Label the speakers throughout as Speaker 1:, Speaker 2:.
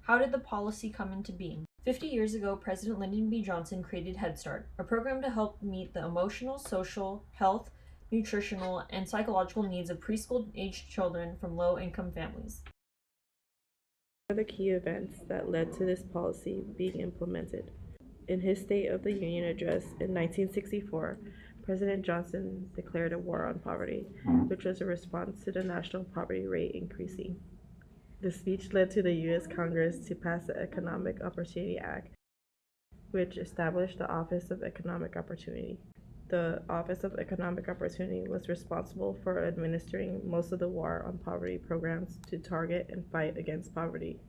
Speaker 1: How did the policy come into being? 50 years ago, President Lyndon B. Johnson created Head Start, a program to help meet the emotional, social, health, nutritional, and psychological needs of preschool-aged children from low-income families.
Speaker 2: What are the key events that led to this policy being implemented? In his State of the Union address in 1964, President Johnson declared a war on poverty, which was a response to the national poverty rate increasing. The speech led to the U.S. Congress to pass the Economic Opportunity Act, which established the Office of Economic Opportunity. The Office of Economic Opportunity was responsible for administering most of the War on Poverty programs to target and fight against poverty.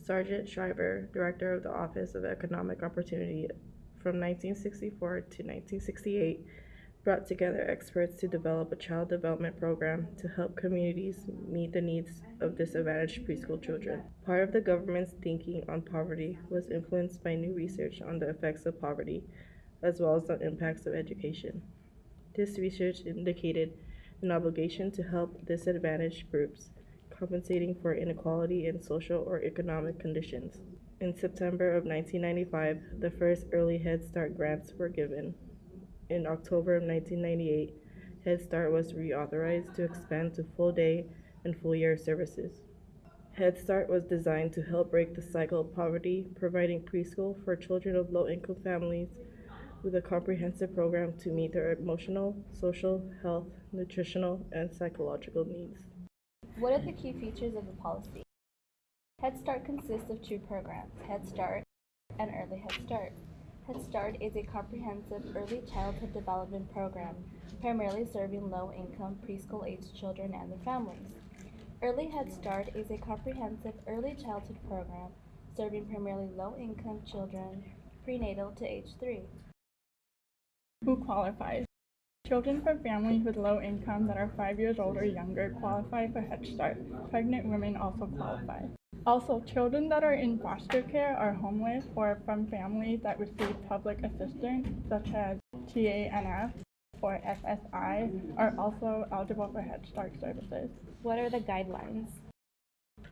Speaker 2: Sargent Shriver, director of the Office of Economic Opportunity from 1964 to 1968, brought together experts to develop a child development program to help communities meet the needs of disadvantaged preschool children. Part of the government's thinking on poverty was influenced by new research on the effects of poverty, as well as the impacts of education. This research indicated an obligation to help disadvantaged groups, compensating for inequality in social or economic conditions. In September of 1995, the first early Head Start grants were given. In October of 1998, Head Start was reauthorized to expand to full day and full year services. Head Start was designed to help break the cycle of poverty, providing preschool for children of low income families with a comprehensive program to meet their emotional, social, health, nutritional, and psychological needs.
Speaker 3: What are the key features of the policy? Head Start consists of two programs, Head Start and Early Head Start. Head Start is a comprehensive early childhood development program, primarily serving low-income preschool-aged children and their families. Early Head Start is a comprehensive early childhood program, serving primarily low-income children prenatal to age 3.
Speaker 4: Who qualifies? Children from families with low income that are 5 years old or younger qualify for Head Start. Pregnant women also qualify. Also, children that are in foster care, are homeless, or from families that receive public assistance, such as TANF or SSI, are also eligible for Head Start services.
Speaker 3: What are the guidelines?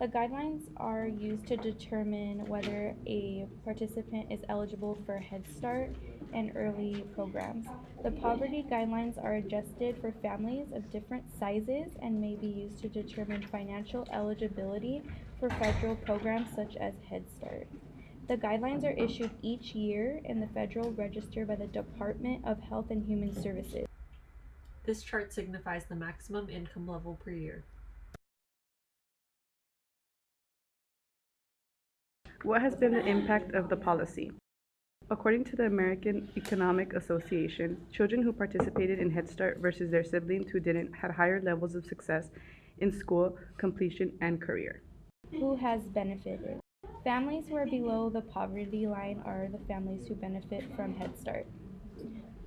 Speaker 3: The guidelines are used to determine whether a participant is eligible for Head Start and early programs. The poverty guidelines are adjusted for families of different sizes and may be used to determine financial eligibility for federal programs such as Head Start. The guidelines are issued each year in the Federal Register by the Department of Health and Human Services.
Speaker 1: This chart signifies the maximum income level per year.
Speaker 2: What has been the impact of the policy? According to the American Economic Association, children who participated in Head Start versus their siblings who didn't had higher levels of success in school, completion, and career.
Speaker 3: Who has benefited? Families who are below the poverty line are the families who benefit from Head Start.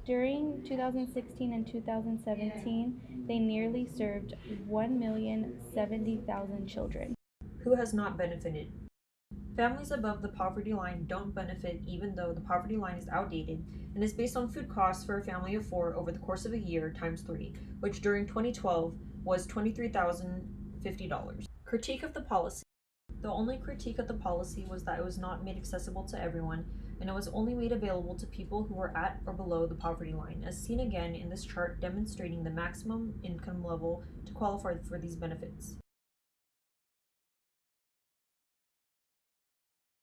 Speaker 3: During 2016 and 2017, they nearly served 1,070,000 children.
Speaker 1: Who has not benefited? Families above the poverty line don't benefit even though the poverty line is outdated and is based on food costs for a family of 4 over the course of a year times 3, which during 2012 was $23,050. Critique of the policy. The only critique of the policy was that it was not made accessible to everyone, and it was only made available to people who were at or below the poverty line, as seen again in this chart demonstrating the maximum income level to qualify for these benefits.